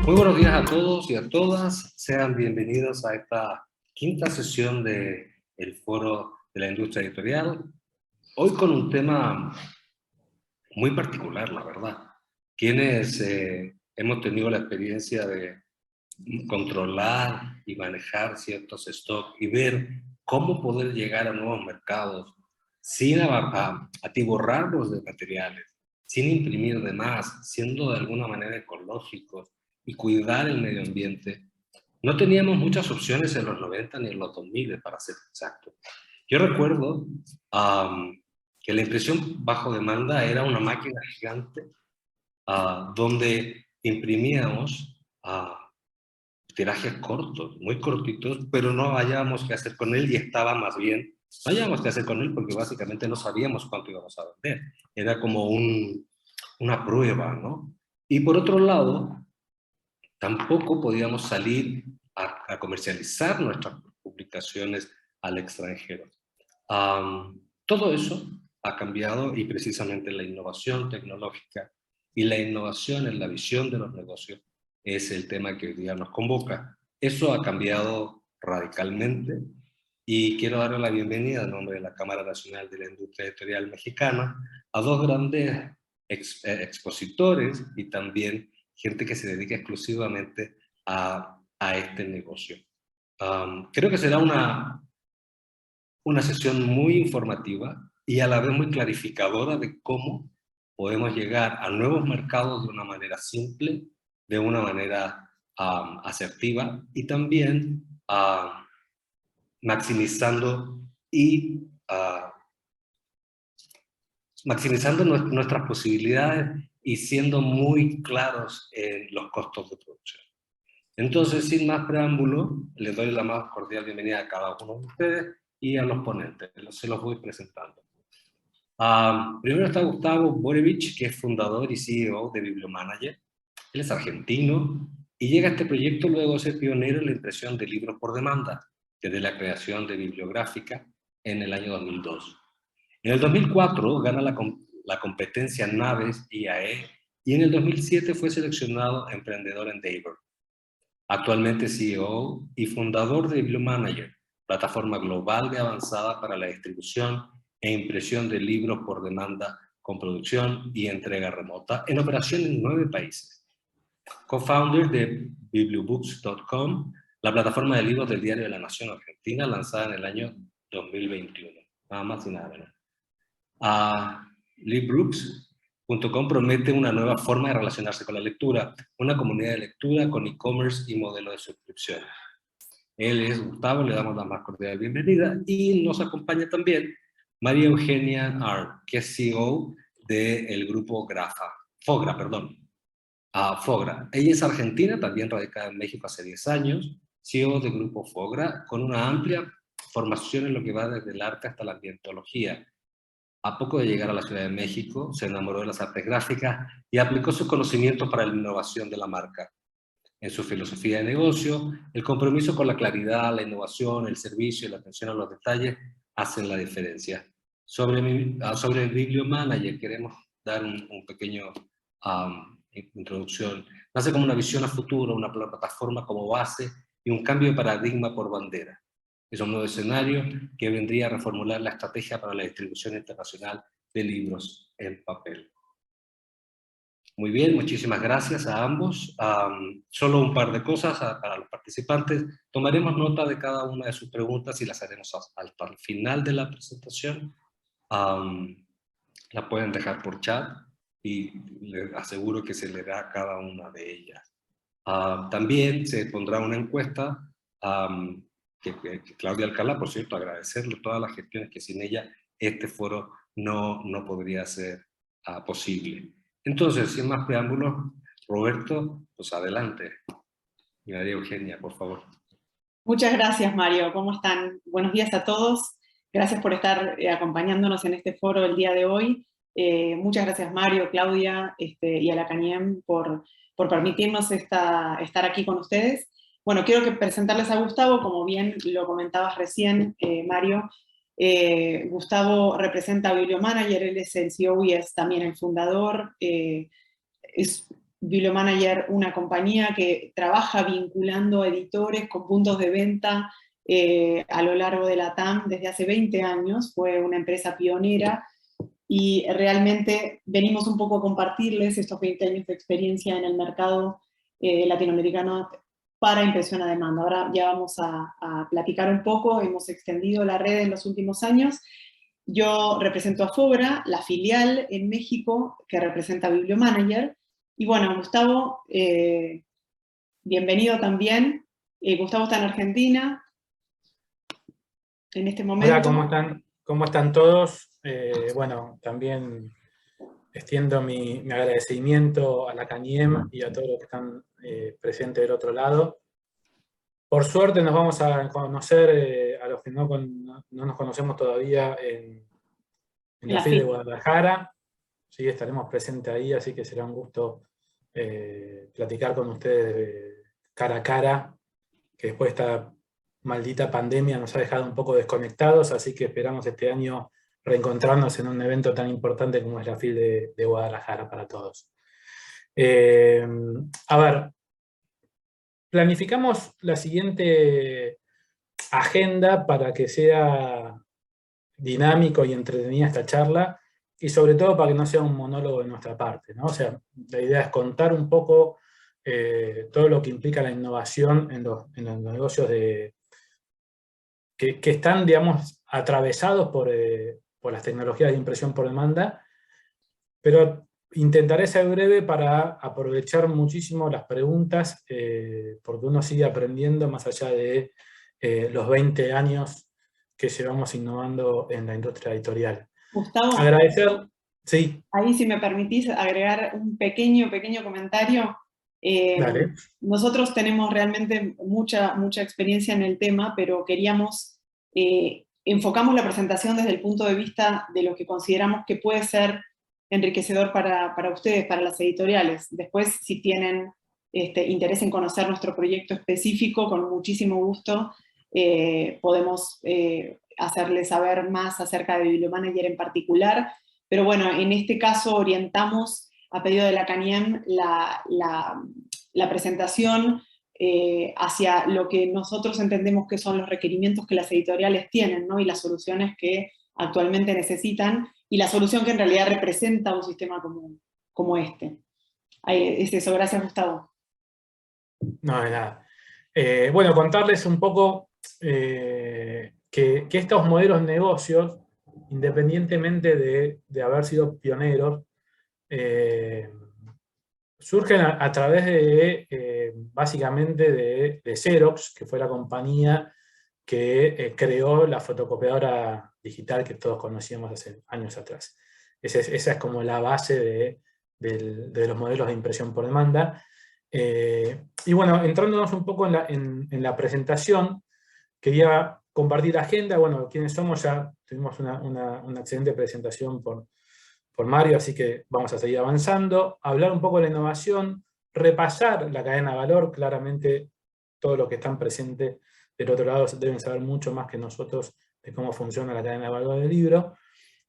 Muy buenos días a todos y a todas. Sean bienvenidos a esta quinta sesión de el Foro de la Industria Editorial. Hoy con un tema muy particular, la verdad. Quienes hemos tenido la experiencia de controlar y manejar ciertos stocks y ver cómo poder llegar a nuevos mercados sin atiborrarlos de materiales, sin imprimir de más, siendo de alguna manera ecológicos y cuidar el medio ambiente. No teníamos muchas opciones en los 90 ni en los 2000, para ser exacto. Yo recuerdo que la impresión bajo demanda era una máquina gigante donde imprimíamos tirajes cortos, muy cortitos, pero no hallábamos qué hacer con él y estaba más bien, no hallábamos qué hacer con él porque básicamente no sabíamos cuánto íbamos a vender. Era como una prueba, ¿no? Y por otro lado, tampoco podíamos salir a comercializar nuestras publicaciones al extranjero. Todo eso ha cambiado y precisamente la innovación tecnológica y la innovación en la visión de los negocios es el tema que hoy día nos convoca. Eso ha cambiado radicalmente y quiero darle la bienvenida en nombre de la Cámara Nacional de la Industria Editorial Mexicana a dos grandes expositores y también gente que se dedica exclusivamente a este negocio. Creo que será una sesión muy informativa y a la vez muy clarificadora de cómo podemos llegar a nuevos mercados de una manera simple, de una manera asertiva y también maximizando maximizando nuestras posibilidades y siendo muy claros en los costos de producción. Entonces, sin más preámbulo, les doy la más cordial bienvenida a cada uno de ustedes y a los ponentes. Se los voy presentando. Primero está Gustavo Borevich, que es fundador y CEO de Bibliomanager. Él es argentino y llega a este proyecto luego de ser pionero en la impresión de libros por demanda, desde la creación de Bibliográfica en el año 2002. En el 2004 gana la competencia Naves IAE y en el 2007 fue seleccionado emprendedor en Endeavor. Actualmente CEO y fundador de Bibliomanager, plataforma global de avanzada para la distribución e impresión de libros por demanda con producción y entrega remota en operación en 9 países. Co-founder de bibliobooks.com, la plataforma de libros del Diario de la Nación Argentina, lanzada en el año 2021. Nada más y nada menos. LibBooks.com promete una nueva forma de relacionarse con la lectura, una comunidad de lectura con e-commerce y modelo de suscripción. Él es Gustavo, le damos la más cordial bienvenida y nos acompaña también María Eugenia Arn, que es CEO del grupo Fogra. Fogra. Ella es argentina, también radicada en México hace 10 años, CEO del grupo Fogra, con una amplia formación en lo que va desde el arte hasta la ambientología. A poco de llegar a la Ciudad de México, se enamoró de las artes gráficas y aplicó sus conocimientos para la innovación de la marca. En su filosofía de negocio, el compromiso con la claridad, la innovación, el servicio y la atención a los detalles hacen la diferencia. Sobre el Bibliomanager queremos dar un pequeño introducción. Nace como una visión a futuro, una plataforma como base y un cambio de paradigma por bandera. Es un nuevo escenario que vendría a reformular la estrategia para la distribución internacional de libros en papel. Muy bien, muchísimas gracias a ambos. Solo un par de cosas para los participantes. Tomaremos nota de cada una de sus preguntas y las haremos hasta el final de la presentación. La pueden dejar por chat y les aseguro que se leerá cada una de ellas. También se pondrá una encuesta que Claudia Alcalá, por cierto, agradecerle todas las gestiones que sin ella este foro no podría ser posible. Entonces, sin más preámbulos, Roberto, pues adelante. Y María Eugenia, por favor. Muchas gracias, Mario. ¿Cómo están? Buenos días a todos. Gracias por estar acompañándonos en este foro el día de hoy. Muchas gracias, Mario, Claudia y a la CANIEM por permitirnos estar aquí con ustedes. Bueno, quiero presentarles a Gustavo, como bien lo comentabas recién, Mario. Gustavo representa a Bibliomanager, él es el CEO y es también el fundador. Es Bibliomanager, una compañía que trabaja vinculando editores con puntos de venta a lo largo de la TAM desde hace 20 años, fue una empresa pionera, y realmente venimos un poco a compartirles estos 20 años de experiencia en el mercado latinoamericano para impresión a demanda. Ahora ya vamos a platicar un poco, hemos extendido la red en los últimos años. Yo represento a Fobra, la filial en México que representa a Bibliomanager. Y bueno, Gustavo, bienvenido también. Gustavo está en Argentina en este momento. Hola, ¿cómo están? ¿Cómo están todos? Bueno, también extiendo mi agradecimiento a la CANIEM y a todos los que están presentes del otro lado. Por suerte nos vamos a conocer, a los que no nos conocemos todavía, en la FIL de Guadalajara. Sí, estaremos presentes ahí, así que será un gusto platicar con ustedes cara a cara, que después de esta maldita pandemia nos ha dejado un poco desconectados, así que esperamos este año reencontrarnos en un evento tan importante como es la FIL de Guadalajara para todos. A ver, planificamos la siguiente agenda para que sea dinámico y entretenida esta charla, y sobre todo para que no sea un monólogo de nuestra parte, ¿no? O sea, la idea es contar un poco todo lo que implica la innovación en los negocios que están, digamos, atravesados por las tecnologías de impresión por demanda, pero intentaré ser breve para aprovechar muchísimo las preguntas, porque uno sigue aprendiendo más allá de los 20 años que llevamos innovando en la industria editorial. Gustavo, agradecer, sí. Ahí, si me permitís agregar un pequeño comentario. Dale. Nosotros tenemos realmente mucha experiencia en el tema, pero queríamos, enfocamos la presentación desde el punto de vista de lo que consideramos que puede ser enriquecedor para ustedes, para las editoriales. Después, si tienen interés en conocer nuestro proyecto específico, con muchísimo gusto podemos hacerles saber más acerca de Bibliomanager en particular. Pero bueno, en este caso orientamos, a pedido de la CANIEM, la presentación hacia lo que nosotros entendemos que son los requerimientos que las editoriales tienen, ¿no? Y las soluciones que actualmente necesitan, y la solución que en realidad representa un sistema como este. Es eso, gracias Gustavo. No, de nada. Bueno, contarles un poco que estos modelos de negocios, independientemente de haber sido pioneros, surgen a través de, básicamente, de Xerox, que fue la compañía que creó la fotocopiadora digital que todos conocíamos hace años atrás. Esa es como la base de los modelos de impresión por demanda. Y bueno, entrándonos un poco en la presentación, quería compartir la agenda. Bueno, quienes somos, ya tuvimos una excelente presentación por Mario, así que vamos a seguir avanzando. Hablar un poco de la innovación, repasar la cadena de valor. Claramente todos los que están presentes del otro lado deben saber mucho más que nosotros de cómo funciona la cadena de valor del libro.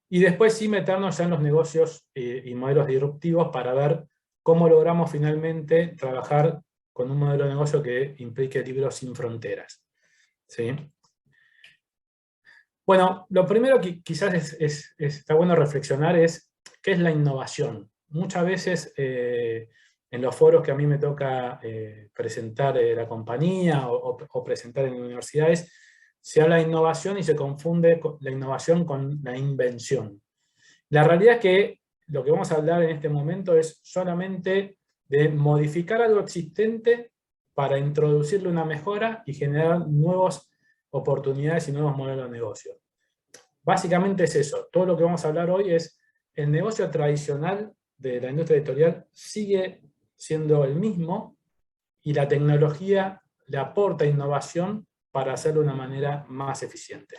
Y después sí meternos ya en los negocios y modelos disruptivos para ver cómo logramos finalmente trabajar con un modelo de negocio que implique libros sin fronteras. ¿Sí? Bueno, lo primero que quizás está bueno reflexionar es qué es la innovación. Muchas veces en los foros que a mí me toca presentar la compañía o presentar en universidades, se habla de innovación y se confunde la innovación con la invención. La realidad es que lo que vamos a hablar en este momento es solamente de modificar algo existente para introducirle una mejora y generar nuevas oportunidades y nuevos modelos de negocio. Básicamente es eso. Todo lo que vamos a hablar hoy es el negocio tradicional de la industria editorial sigue siendo el mismo y la tecnología le aporta innovación para hacerlo de una manera más eficiente.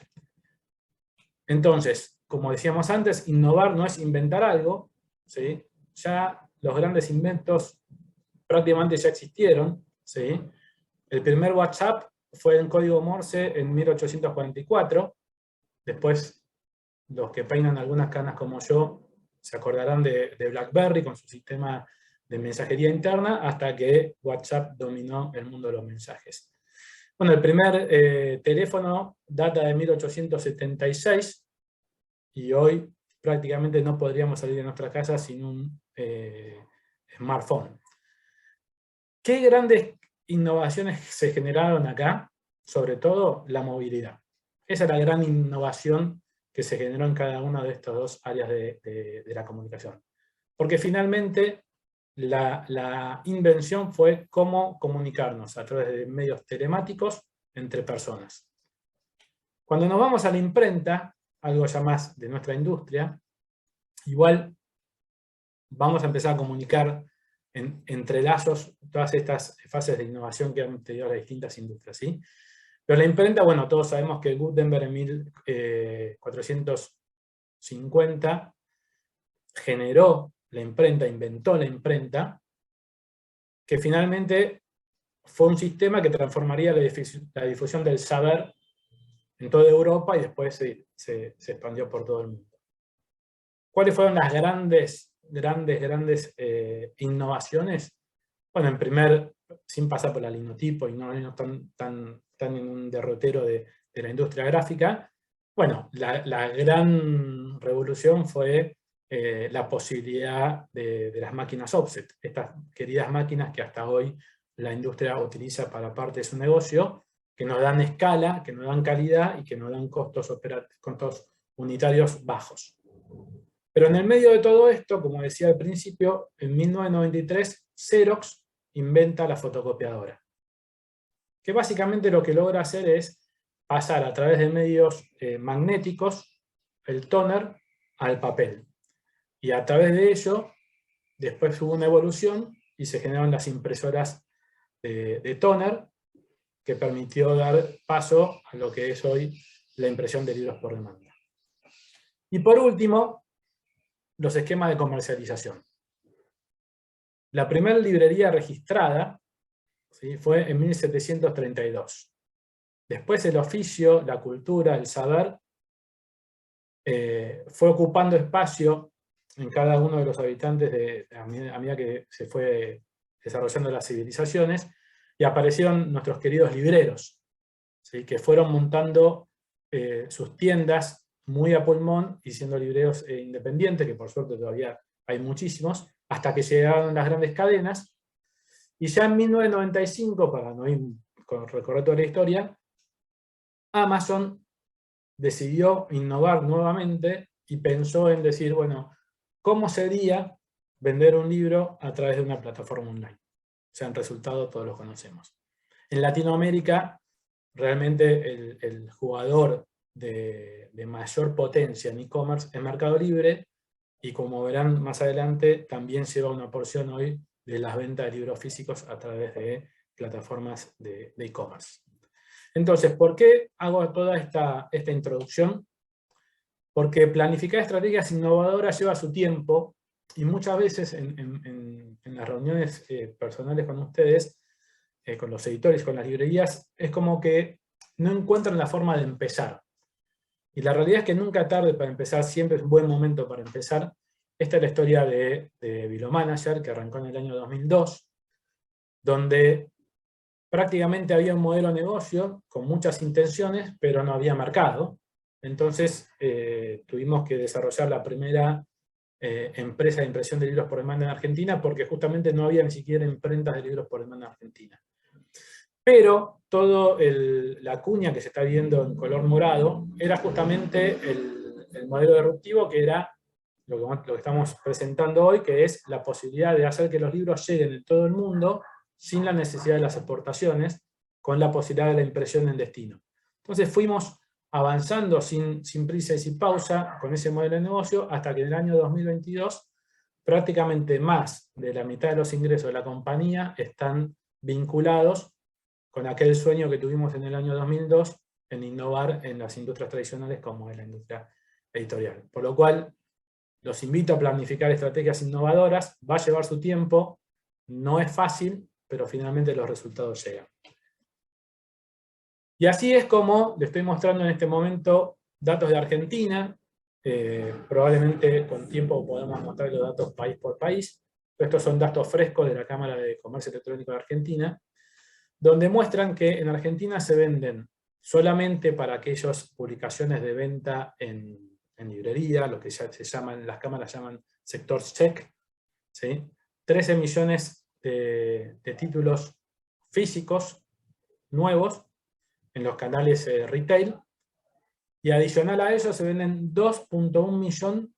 Entonces, como decíamos antes, innovar no es inventar algo, ¿sí? Ya los grandes inventos prácticamente ya existieron, ¿sí? El primer WhatsApp fue en código Morse en 1844, después los que peinan algunas canas como yo se acordarán de BlackBerry con su sistema mensajería interna hasta que WhatsApp dominó el mundo de los mensajes. Bueno, el primer teléfono data de 1876 y hoy prácticamente no podríamos salir de nuestra casa sin un smartphone. ¿Qué grandes innovaciones se generaron acá? Sobre todo la movilidad. Esa es la gran innovación que se generó en cada una de estas dos áreas de la comunicación. Porque finalmente la invención fue cómo comunicarnos a través de medios telemáticos entre personas. Cuando nos vamos a la imprenta, algo ya más de nuestra industria, igual vamos a empezar a comunicar entre lazos todas estas fases de innovación que han tenido las distintas industrias, ¿sí? Pero la imprenta, bueno, todos sabemos que Gutenberg en 1450 generó la imprenta, inventó la imprenta, que finalmente fue un sistema que transformaría la difusión del saber en toda Europa y después se expandió por todo el mundo. ¿Cuáles fueron las grandes innovaciones? Bueno, sin pasar por la linotipo y no tan en un derrotero de la industria gráfica, bueno, la gran revolución fue la posibilidad de las máquinas offset, estas queridas máquinas que hasta hoy la industria utiliza para parte de su negocio, que nos dan escala, que nos dan calidad y que nos dan costos unitarios bajos. Pero en el medio de todo esto, como decía al principio, en 1993 Xerox inventa la fotocopiadora, que básicamente lo que logra hacer es pasar a través de medios magnéticos el tóner al papel. Y a través de ello, después hubo una evolución y se generaron las impresoras de tóner, que permitió dar paso a lo que es hoy la impresión de libros por demanda. Y por último, los esquemas de comercialización. La primera librería registrada, ¿sí?, fue en 1732. Después el oficio, la cultura, el saber, fue ocupando espacio en cada uno de los habitantes a medida que se fue desarrollando las civilizaciones, y aparecieron nuestros queridos libreros, ¿sí?, que fueron montando sus tiendas muy a pulmón y siendo libreros independientes, que por suerte todavía hay muchísimos, hasta que llegaron las grandes cadenas. Y ya en 1995, para no recorrer toda la historia, Amazon decidió innovar nuevamente y pensó en decir, bueno, ¿cómo sería vender un libro a través de una plataforma online? O sea, en resultado todos los conocemos. En Latinoamérica, realmente el jugador de mayor potencia en e-commerce es Mercado Libre, y como verán más adelante, también lleva una porción hoy de las ventas de libros físicos a través de plataformas de e-commerce. Entonces, ¿por qué hago toda esta introducción? Porque planificar estrategias innovadoras lleva su tiempo, y muchas veces en las reuniones personales con ustedes, con los editores, con las librerías, es como que no encuentran la forma de empezar. Y la realidad es que nunca tarde para empezar, siempre es un buen momento para empezar. Esta es la historia de Bilomanager, que arrancó en el año 2002, donde prácticamente había un modelo de negocio con muchas intenciones, pero no había mercado. Entonces tuvimos que desarrollar la primera empresa de impresión de libros por demanda en Argentina, porque justamente no había ni siquiera imprentas de libros por demanda en Argentina. Pero toda la cuña que se está viendo en color morado era justamente el modelo disruptivo, que era lo que estamos presentando hoy, que es la posibilidad de hacer que los libros lleguen en todo el mundo sin la necesidad de las exportaciones, con la posibilidad de la impresión en destino. Entonces fuimos avanzando sin prisa y sin pausa con ese modelo de negocio, hasta que en el año 2022 prácticamente más de la mitad de los ingresos de la compañía están vinculados con aquel sueño que tuvimos en el año 2002 en innovar en las industrias tradicionales como es la industria editorial. Por lo cual, los invito a planificar estrategias innovadoras. Va a llevar su tiempo, no es fácil, pero finalmente los resultados llegan. Y así es como le estoy mostrando en este momento datos de Argentina. Probablemente con tiempo podamos mostrar los datos país por país, estos son datos frescos de la Cámara de Comercio Electrónico de Argentina, donde muestran que en Argentina se venden solamente para aquellas publicaciones de venta en librería, lo que ya se llaman, las cámaras llaman sector check, ¿sí? 13 millones de títulos físicos nuevos en los canales retail, y adicional a ello se venden 2.1 millón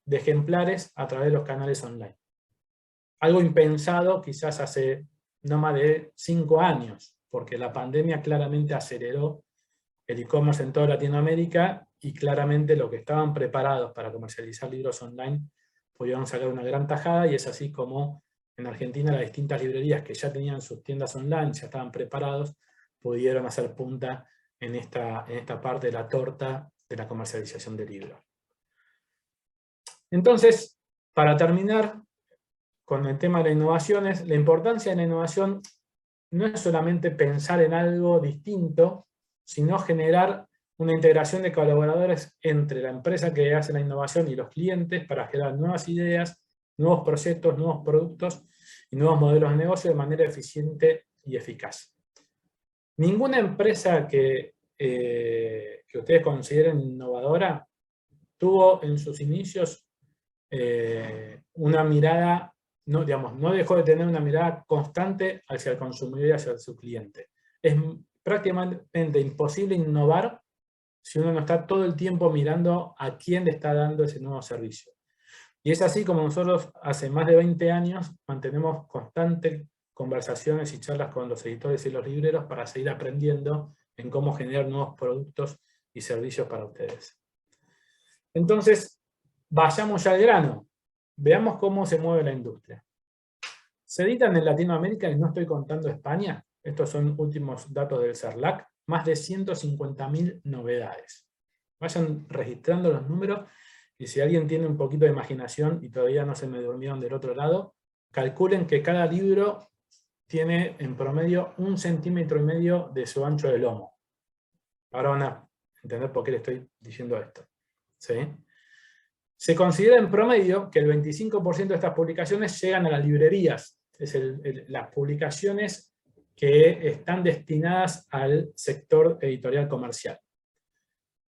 de ejemplares a través de los canales online. Algo impensado quizás hace no más de 5 años, porque la pandemia claramente aceleró el e-commerce en toda Latinoamérica, y claramente los que estaban preparados para comercializar libros online pudieron sacar una gran tajada, y es así como en Argentina las distintas librerías que ya tenían sus tiendas online, ya estaban preparados, pudieron hacer punta en esta parte de la torta de la comercialización de libros. Entonces, para terminar con el tema de las innovaciones, la importancia de la innovación no es solamente pensar en algo distinto, sino generar una integración de colaboradores entre la empresa que hace la innovación y los clientes para generar nuevas ideas, nuevos proyectos, nuevos productos y nuevos modelos de negocio de manera eficiente y eficaz. Ninguna empresa que ustedes consideren innovadora tuvo en sus inicios una mirada, no dejó de tener una mirada constante hacia el consumidor y hacia su cliente. Es prácticamente imposible innovar si uno no está todo el tiempo mirando a quién le está dando ese nuevo servicio. Y es así como nosotros hace más de 20 años mantenemos constantes conversaciones y charlas con los editores y los libreros para seguir aprendiendo en cómo generar nuevos productos y servicios para ustedes. Entonces, vayamos ya al grano. Veamos cómo se mueve la industria. Se editan en Latinoamérica, y no estoy contando España, estos son últimos datos del CERLAC, más de 150.000 novedades. Vayan registrando los números, y si alguien tiene un poquito de imaginación y todavía no se me durmieron del otro lado, calculen que cada libro tiene en promedio 1,5 centímetros de su ancho de lomo. Ahora van a entender por qué le estoy diciendo esto, ¿sí? Se considera en promedio que el 25% de estas publicaciones llegan a las librerías, es las publicaciones que están destinadas al sector editorial comercial.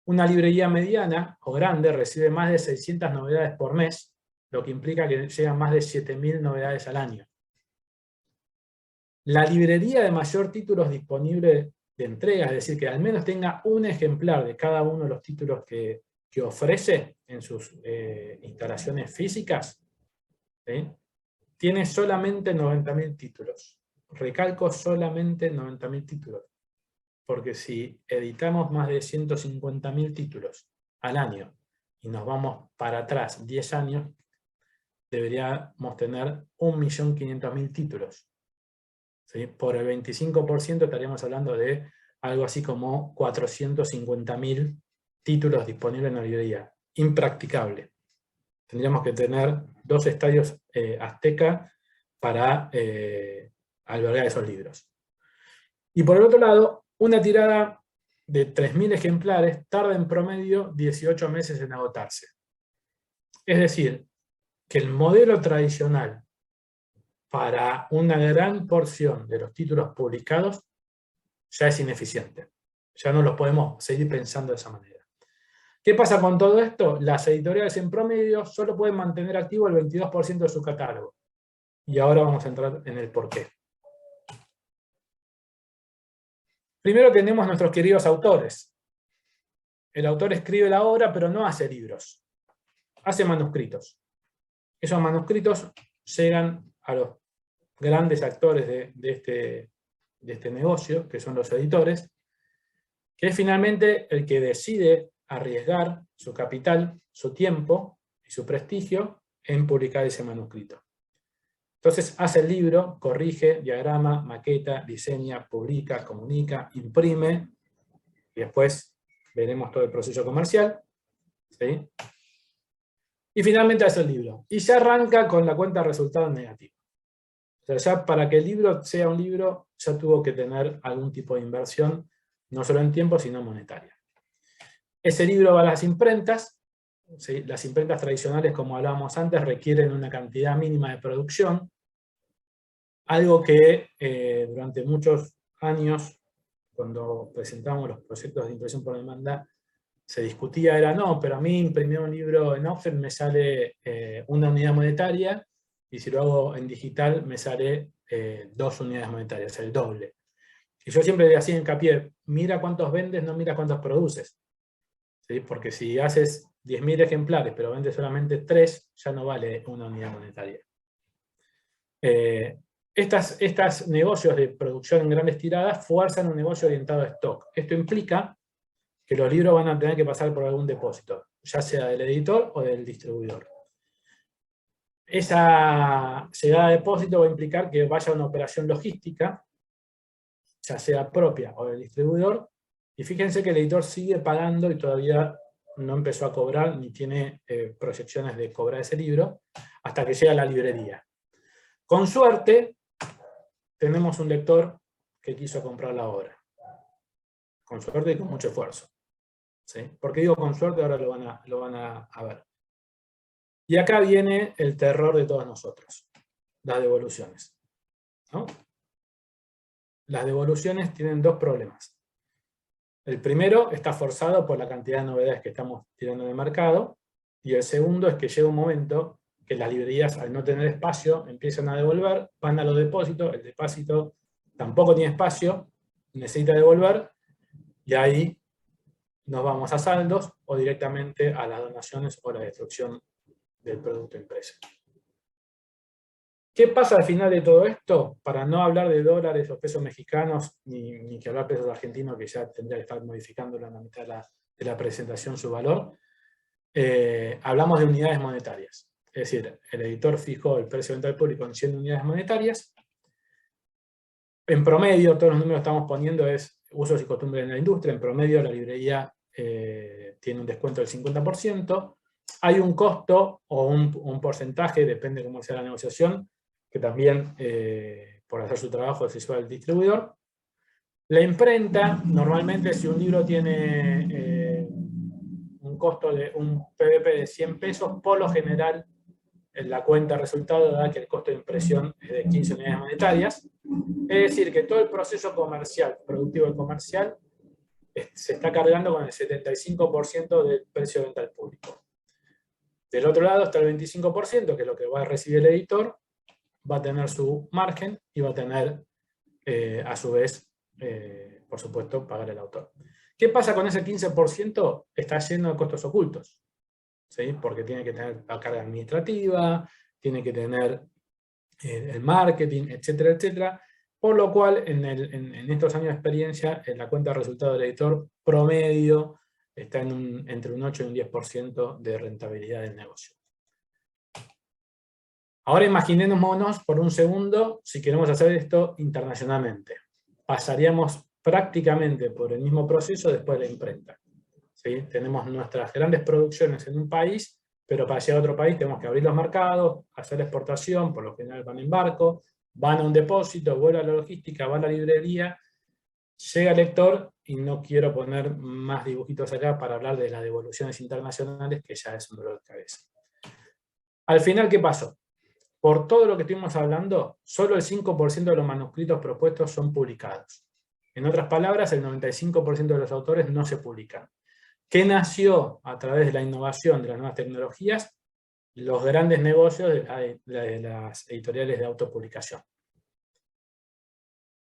Una librería mediana o grande recibe más de 600 novedades por mes, lo que implica que llegan más de 7.000 novedades al año. La librería de mayor títulos disponible de entrega, es decir, que al menos tenga un ejemplar de cada uno de los títulos que ofrece en sus instalaciones físicas, ¿sí? Tiene solamente 90.000 títulos. Recalco, solamente 90.000 títulos. Porque si editamos más de 150.000 títulos al año y nos vamos para atrás 10 años, deberíamos tener 1.500.000 títulos. ¿Sí? Por el 25% estaríamos hablando de algo así como 450.000 títulos disponibles en la librería. Impracticable. Tendríamos que tener 2 estadios Azteca para albergar esos libros. Y por el otro lado, una tirada de 3.000 ejemplares tarda en promedio 18 meses en agotarse. Es decir, que el modelo tradicional para una gran porción de los títulos publicados ya es ineficiente. Ya no los podemos seguir pensando de esa manera. ¿Qué pasa con todo esto? Las editoriales en promedio solo pueden mantener activo el 22% de su catálogo. Y ahora vamos a entrar en el porqué. Primero tenemos nuestros queridos autores. El autor escribe la obra, pero no hace libros. Hace manuscritos. Esos manuscritos llegan a los grandes actores de este negocio, que son los editores, que es finalmente el que decide arriesgar su capital, su tiempo y su prestigio en publicar ese manuscrito. Entonces hace el libro, corrige, diagrama, maqueta, diseña, publica, comunica, imprime, y después veremos todo el proceso comercial, ¿sí? Y finalmente hace el libro. Y ya arranca con la cuenta de resultados negativa. O sea, ya para que el libro sea un libro, ya tuvo que tener algún tipo de inversión, no solo en tiempo, sino monetaria. Ese libro va a las imprentas, ¿sí? Las imprentas tradicionales, como hablábamos antes, requieren una cantidad mínima de producción, algo que durante muchos años, cuando presentamos los proyectos de impresión por demanda, se discutía, era no, pero a mí imprimir un libro en offset me sale una unidad monetaria, y si lo hago en digital me sale 2 unidades monetarias, el doble. Y yo siempre le hacía hincapié, mira cuántos vendes, no mira cuántos produces. ¿Sí? Porque si haces 10.000 ejemplares, pero vendes solamente 3, ya no vale una unidad monetaria. Estos negocios de producción en grandes tiradas fuerzan un negocio orientado a stock. Esto implica que los libros van a tener que pasar por algún depósito, ya sea del editor o del distribuidor. Esa llegada a depósito va a implicar que vaya una operación logística, ya sea propia o del distribuidor, y fíjense que el editor sigue pagando y todavía no empezó a cobrar, ni tiene proyecciones de cobrar ese libro, hasta que llega a la librería. Con suerte, tenemos un lector que quiso comprar la obra. Con suerte y con mucho esfuerzo. ¿Sí? ¿Por qué digo con suerte? Ahora lo van a ver. Y acá viene el terror de todos nosotros, las devoluciones, ¿no? Las devoluciones tienen 2 problemas. El primero está forzado por la cantidad de novedades que estamos tirando en el mercado, y el segundo es que llega un momento que las librerías, al no tener espacio, empiezan a devolver, van a los depósitos, el depósito tampoco tiene espacio, necesita devolver, y ahí nos vamos a saldos o directamente a las donaciones o la destrucción del producto impreso. ¿Qué pasa al final de todo esto? Para no hablar de dólares o pesos mexicanos, ni que hablar de pesos argentinos, que ya tendría que estar modificando en la mitad de la presentación su valor, hablamos de unidades monetarias. Es decir, el editor fijó el precio de venta al público en 100 unidades monetarias. En promedio, todos los números que estamos poniendo es usos y costumbres en la industria. En promedio, la librería tiene un descuento del 50%. Hay un costo o un porcentaje, depende de cómo sea la negociación, que también, por hacer su trabajo, se lleva al distribuidor. La imprenta, normalmente, si un libro tiene un costo de un PVP de 100 pesos, por lo general, en la cuenta resultado da que el costo de impresión es de 15 unidades monetarias. Es decir, que todo el proceso comercial, productivo y comercial, se está cargando con el 75% del precio de venta al público. Del otro lado está el 25%, que es lo que va a recibir el editor, va a tener su margen y va a tener, a su vez, por supuesto, pagar el autor. ¿Qué pasa con ese 15%? Está lleno de costos ocultos, ¿sí? Porque tiene que tener la carga administrativa, tiene que tener el marketing, etcétera, etcétera. Por lo cual, en estos años de experiencia, en la cuenta de resultado del editor promedio está entre un 8 y un 10% de rentabilidad del negocio. Ahora imaginémonos por un segundo si queremos hacer esto internacionalmente. Pasaríamos prácticamente por el mismo proceso después de la imprenta. ¿Sí? Tenemos nuestras grandes producciones en un país, pero para llegar a otro país tenemos que abrir los mercados, hacer la exportación, por lo general van en barco, van a un depósito, vuelve a la logística, va a la librería, llega el lector, y no quiero poner más dibujitos acá para hablar de las devoluciones internacionales, que ya es un dolor de cabeza. Al final, ¿qué pasó? Por todo lo que estuvimos hablando, solo el 5% de los manuscritos propuestos son publicados. En otras palabras, el 95% de los autores no se publican. ¿Qué nació a través de la innovación de las nuevas tecnologías? Los grandes negocios de las editoriales de autopublicación.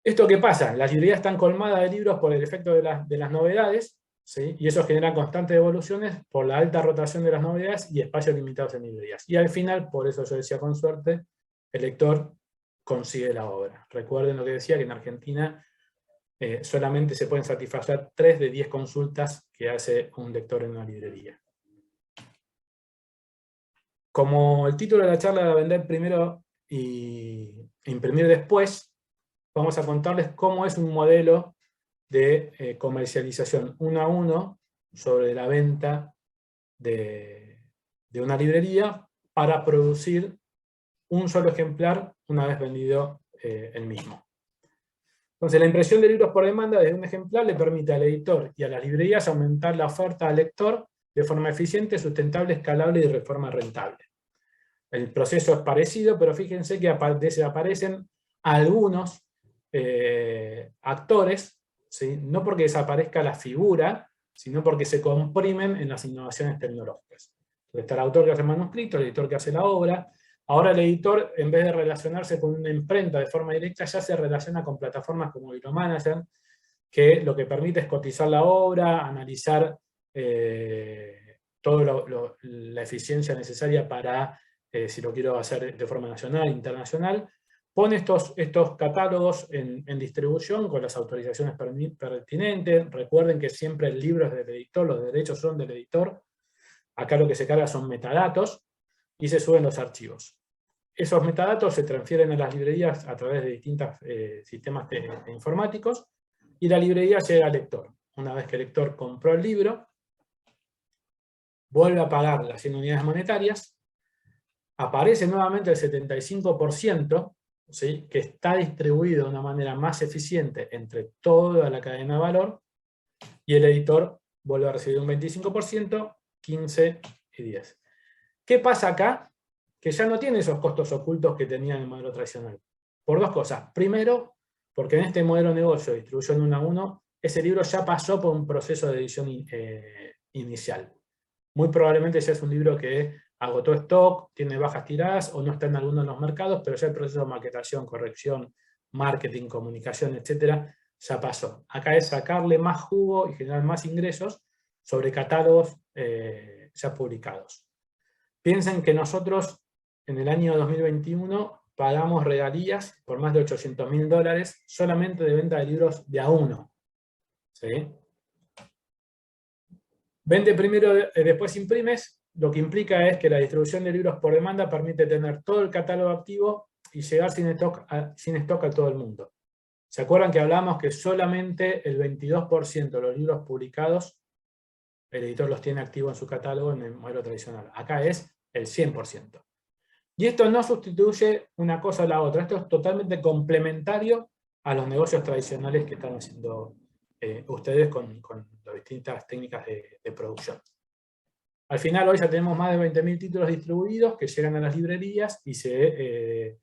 ¿Esto qué pasa? Las librerías están colmadas de libros por el efecto de las novedades, ¿sí? Y eso genera constantes devoluciones por la alta rotación de las novedades y espacios limitados en librerías. Y al final, por eso yo decía con suerte, el lector consigue la obra. Recuerden lo que decía, que en Argentina solamente se pueden satisfacer 3 de 10 consultas que hace un lector en una librería. Como el título de la charla era vender primero e imprimir después, vamos a contarles cómo es un modelo de comercialización 1 a 1 sobre la venta de una librería para producir un solo ejemplar una vez vendido el mismo. Entonces, la impresión de libros por demanda desde un ejemplar le permite al editor y a las librerías aumentar la oferta al lector de forma eficiente, sustentable, escalable y de forma rentable. El proceso es parecido, pero fíjense que desaparecen algunos actores, ¿sí? No porque desaparezca la figura, sino porque se comprimen en las innovaciones tecnológicas. Entonces está el autor que hace el manuscrito, el editor que hace la obra. Ahora el editor, en vez de relacionarse con una imprenta de forma directa, ya se relaciona con plataformas como Bibliomanager, que lo que permite es cotizar la obra, analizar toda la eficiencia necesaria para, si lo quiero hacer de forma nacional e internacional. Pone estos catálogos en distribución con las autorizaciones pertinentes. Recuerden que siempre el libro es del editor, los derechos son del editor. Acá lo que se carga son metadatos y se suben los archivos. Esos metadatos se transfieren a las librerías a través de distintos sistemas informáticos y la librería llega al lector. Una vez que el lector compró el libro, vuelve a pagar las 100 unidades monetarias, aparece nuevamente el 75%, ¿sí? Que está distribuido de una manera más eficiente entre toda la cadena de valor, y el editor vuelve a recibir un 25%, 15 y 10. ¿Qué pasa acá? Que ya no tiene esos costos ocultos que tenía en el modelo tradicional. Por dos cosas. Primero, porque en este modelo de negocio de distribución 1 a 1, ese libro ya pasó por un proceso de edición inicial. Muy probablemente ya es un libro que agotó stock, tiene bajas tiradas o no está en alguno de los mercados, pero ya el proceso de maquetación, corrección, marketing, comunicación, etcétera, ya pasó. Acá es sacarle más jugo y generar más ingresos sobre catálogos ya publicados. Piensen que nosotros en el año 2021 pagamos regalías por más de $800.000 solamente de venta de libros de a uno. ¿Sí? Vende primero, después imprimes, lo que implica es que la distribución de libros por demanda permite tener todo el catálogo activo y llegar sin stock a todo el mundo. ¿Se acuerdan que hablamos que solamente el 22% de los libros publicados el editor los tiene activos en su catálogo en el modelo tradicional? Acá es el 100%. Y esto no sustituye una cosa a la otra, esto es totalmente complementario a los negocios tradicionales que están haciendo ustedes con las distintas técnicas de producción. Al final hoy ya tenemos más de 20.000 títulos distribuidos que llegan a las librerías y se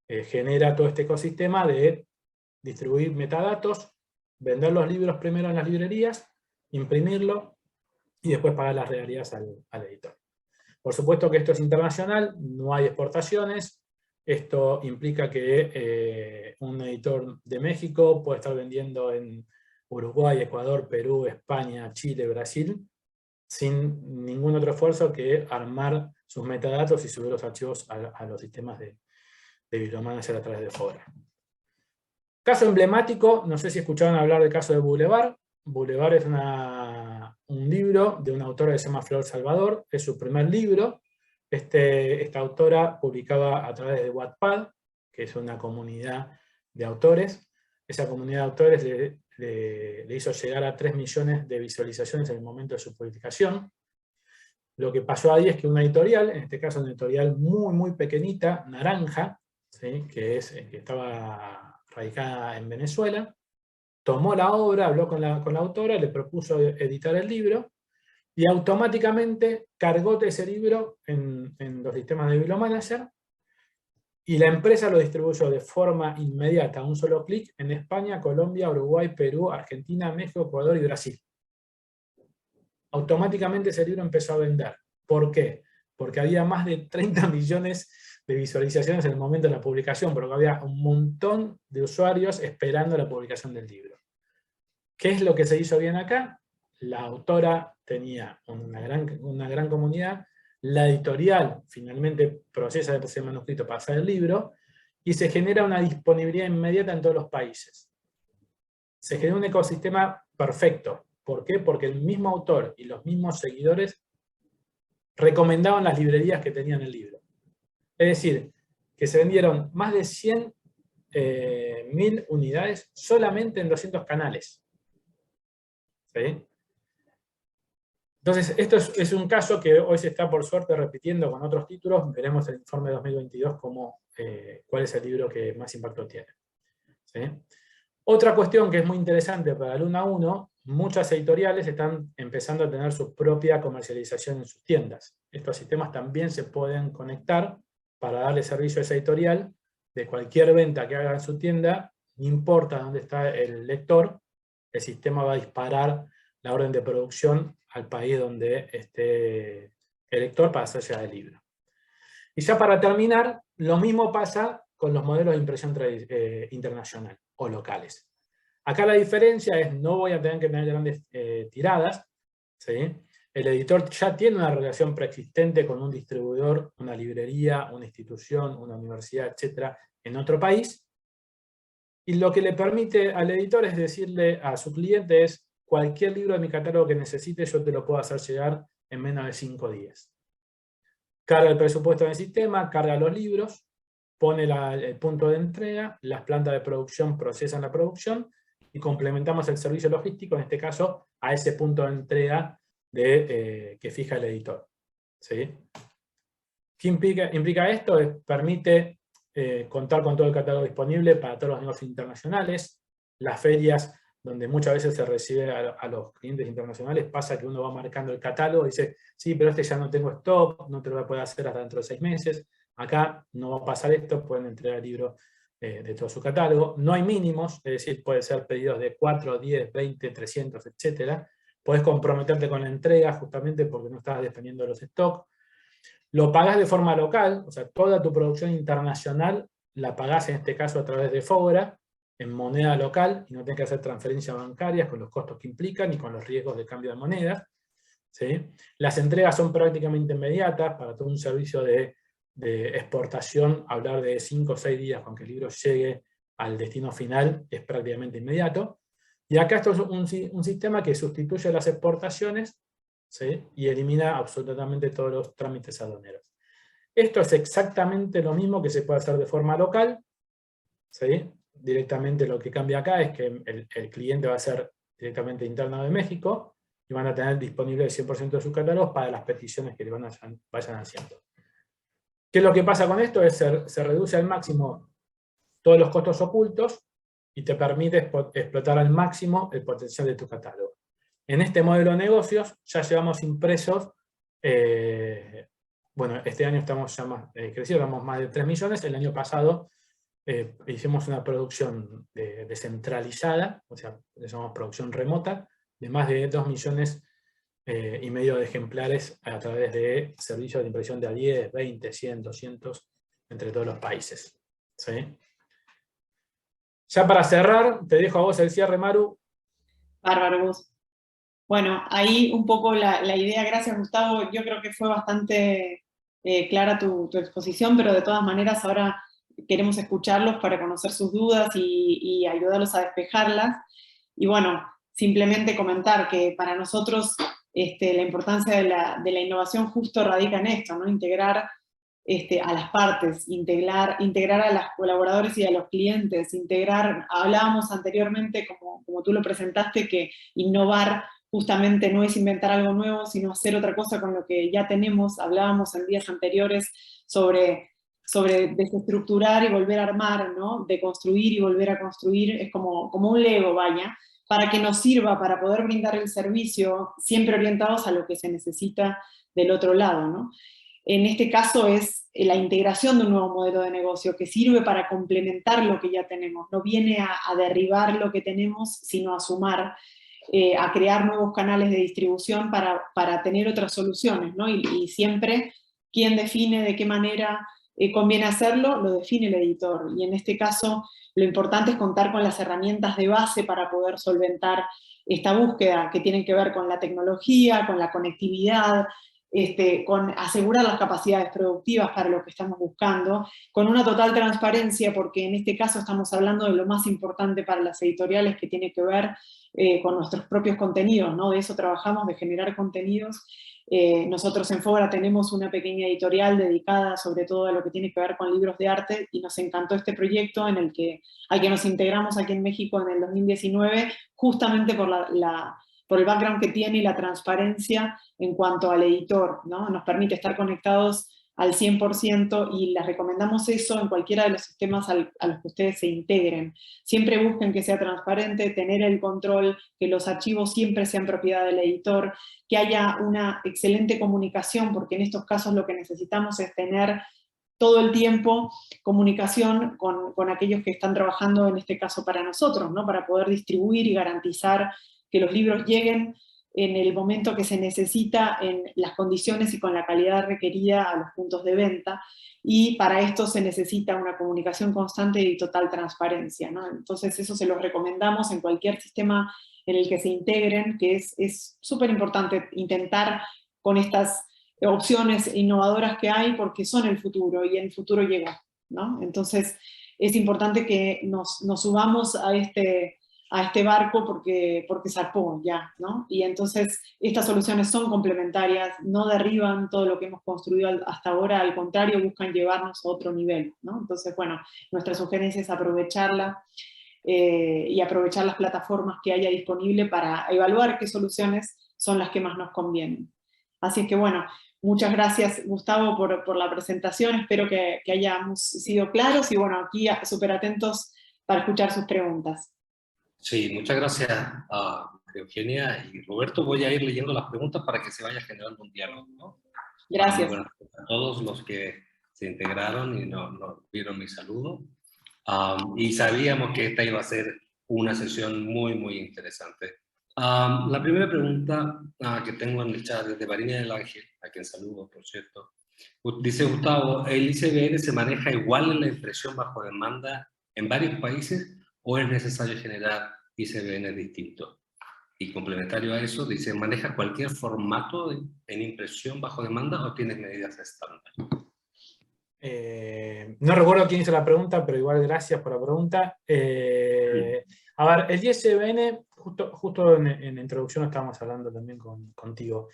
genera todo este ecosistema de distribuir metadatos, vender los libros primero en las librerías, imprimirlo y después pagar las regalías al editor. Por supuesto que esto es internacional, no hay exportaciones. Esto implica que un editor de México puede estar vendiendo en Uruguay, Ecuador, Perú, España, Chile, Brasil, sin ningún otro esfuerzo que armar sus metadatos y subir los archivos a los sistemas de Bibliomanager a través de Fora. Caso emblemático, no sé si escucharon hablar del caso de Boulevard. Boulevard es un libro de una autora que se llama Flor Salvador, es su primer libro. Esta autora publicaba a través de Wattpad, que es una comunidad de autores. Esa comunidad de autores le hizo llegar a 3 millones de visualizaciones en el momento de su publicación. Lo que pasó ahí es que una editorial, en este caso una editorial muy, muy pequeñita, Naranja, ¿sí? que estaba radicada en Venezuela, tomó la obra, habló con la autora, le propuso editar el libro, y automáticamente cargó ese libro en los sistemas de Bibliomanager, y la empresa lo distribuyó de forma inmediata, a un solo clic, en España, Colombia, Uruguay, Perú, Argentina, México, Ecuador y Brasil. Automáticamente ese libro empezó a vender. ¿Por qué? Porque había más de 30 millones de visualizaciones en el momento de la publicación, porque había un montón de usuarios esperando la publicación del libro. ¿Qué es lo que se hizo bien acá? La autora tenía una gran comunidad, la editorial finalmente procesa ese manuscrito para hacer el libro, y se genera una disponibilidad inmediata en todos los países. Se genera un ecosistema perfecto. ¿Por qué? Porque el mismo autor y los mismos seguidores recomendaban las librerías que tenían el libro. Es decir, que se vendieron más de 100.000 unidades solamente en 200 canales. ¿Sí? Entonces, esto es un caso que hoy se está por suerte repitiendo con otros títulos. Veremos el informe 2022 cuál es el libro que más impacto tiene. ¿Sí? Otra cuestión que es muy interesante para el 1 a 1, muchas editoriales están empezando a tener su propia comercialización en sus tiendas. Estos sistemas también se pueden conectar para darle servicio a esa editorial de cualquier venta que haga en su tienda, no importa dónde está el lector, el sistema va a disparar la orden de producción al país donde esté el lector para hacerse el libro. Y ya para terminar, lo mismo pasa con los modelos de impresión internacional o locales. Acá la diferencia es no voy a tener que tener grandes tiradas, ¿sí? El editor ya tiene una relación preexistente con un distribuidor, una librería, una institución, una universidad, etc., en otro país. Y lo que le permite al editor es decirle a su cliente es, cualquier libro de mi catálogo que necesites yo te lo puedo hacer llegar en menos de 5 días. Carga el presupuesto en el sistema, carga los libros, pone el punto de entrega, las plantas de producción procesan la producción y complementamos el servicio logístico, en este caso, a ese punto de entrega que fija el editor. ¿Sí? ¿Qué implica esto? Permite contar con todo el catálogo disponible para todos los negocios internacionales, las ferias donde muchas veces se recibe a los clientes internacionales, pasa que uno va marcando el catálogo y dice, sí, pero este ya no tengo stock, no te lo voy a poder hacer hasta dentro de 6 meses. Acá no va a pasar esto, pueden entregar el libro de todo su catálogo. No hay mínimos, es decir, puede ser pedidos de 4, 10, 20, 300, etc. Podés comprometerte con la entrega justamente porque no estás dependiendo de los stocks. Lo pagás de forma local, o sea, toda tu producción internacional la pagás en este caso a través de Fógora, en moneda local, y no tenés que hacer transferencias bancarias con los costos que implican y con los riesgos de cambio de moneda. ¿Sí? Las entregas son prácticamente inmediatas para todo un servicio de exportación. Hablar de 5 o 6 días con que el libro llegue al destino final es prácticamente inmediato. Y acá esto es un sistema que sustituye las exportaciones, ¿sí? Y elimina absolutamente todos los trámites aduaneros. Esto es exactamente lo mismo que se puede hacer de forma local, ¿sí? Directamente lo que cambia acá es que el cliente va a ser directamente interno de México y van a tener disponible el 100% de sus catálogos para las peticiones que le vayan haciendo. ¿Qué es lo que pasa con esto? Se reduce al máximo todos los costos ocultos y te permite explotar al máximo el potencial de tu catálogo. En este modelo de negocios ya llevamos impresos, bueno, este año estamos ya más crecidos, damos más de 3 millones, el año pasado hicimos una producción descentralizada, o sea, le llamamos producción remota, de más de 2 millones y medio de ejemplares a través de servicios de impresión de a 10, 20, 100, 200, entre todos los países. ¿Sí? Ya para cerrar, te dejo a vos el cierre, Maru. Bárbaro, vos. Bueno, ahí un poco la idea, gracias Gustavo, yo creo que fue bastante clara tu exposición, pero de todas maneras ahora queremos escucharlos para conocer sus dudas y ayudarlos a despejarlas. Y bueno, simplemente comentar que para nosotros la importancia de la innovación justo radica en esto, ¿no? Integrar a las partes, integrar a los colaboradores y a los clientes, hablábamos anteriormente, como tú lo presentaste, que innovar justamente no es inventar algo nuevo, sino hacer otra cosa con lo que ya tenemos. Hablábamos en días anteriores sobre desestructurar y volver a armar, ¿no? De construir y volver a construir, es como un Lego, vaya, para que nos sirva para poder brindar el servicio, siempre orientados a lo que se necesita del otro lado, ¿no? En este caso es la integración de un nuevo modelo de negocio que sirve para complementar lo que ya tenemos, no viene a derribar lo que tenemos, sino a sumar, a crear nuevos canales de distribución para tener otras soluciones, ¿no? Y siempre, ¿quién define de qué manera conviene hacerlo? Lo define el editor, y en este caso lo importante es contar con las herramientas de base para poder solventar esta búsqueda que tienen que ver con la tecnología, con la conectividad, con asegurar las capacidades productivas para lo que estamos buscando, con una total transparencia, porque en este caso estamos hablando de lo más importante para las editoriales, que tiene que ver con nuestros propios contenidos, ¿no? De eso trabajamos, de generar contenidos. Nosotros en Fógora tenemos una pequeña editorial dedicada sobre todo a lo que tiene que ver con libros de arte, y nos encantó este proyecto al que nos integramos aquí en México en el 2019, justamente por el background que tiene y la transparencia en cuanto al editor, ¿no? Nos permite estar conectados al 100% y les recomendamos eso en cualquiera de los sistemas a los que ustedes se integren. Siempre busquen que sea transparente, tener el control, que los archivos siempre sean propiedad del editor, que haya una excelente comunicación, porque en estos casos lo que necesitamos es tener todo el tiempo comunicación con aquellos que están trabajando, en este caso para nosotros, ¿no? Para poder distribuir y garantizar que los libros lleguen en el momento que se necesita, en las condiciones y con la calidad requerida a los puntos de venta, y para esto se necesita una comunicación constante y total transparencia, ¿no? Entonces eso se los recomendamos en cualquier sistema en el que se integren, que es súper importante intentar con estas opciones innovadoras que hay, porque son el futuro, y el futuro llega, ¿no? Entonces es importante que nos subamos a este barco porque zarpó ya, ¿no? Y entonces estas soluciones son complementarias, no derriban todo lo que hemos construido hasta ahora, al contrario, buscan llevarnos a otro nivel, ¿no? Entonces, bueno, nuestra sugerencia es aprovecharla y aprovechar las plataformas que haya disponible para evaluar qué soluciones son las que más nos convienen. Así es que, bueno, muchas gracias, Gustavo, por la presentación. Espero que hayamos sido claros y, bueno, aquí súper atentos para escuchar sus preguntas. Sí, muchas gracias a Eugenia y Roberto. Voy a ir leyendo las preguntas para que se vaya generando un diálogo, ¿no? Gracias. Bueno, a todos los que se integraron y nos vieron mi saludo. Y sabíamos que esta iba a ser una sesión muy, muy interesante. La primera pregunta que tengo en el chat es de Marina del Ángel, a quien saludo, por cierto. Dice Gustavo, ¿el ICBN se maneja igual en la impresión bajo demanda en varios países o es necesario generar ICBN distintos? Y complementario a eso, dice, ¿maneja cualquier formato en impresión bajo demanda o tienes medidas estándar? No recuerdo quién hizo la pregunta, pero igual gracias por la pregunta. A ver, el ISBN, justo en la introducción estábamos hablando también contigo.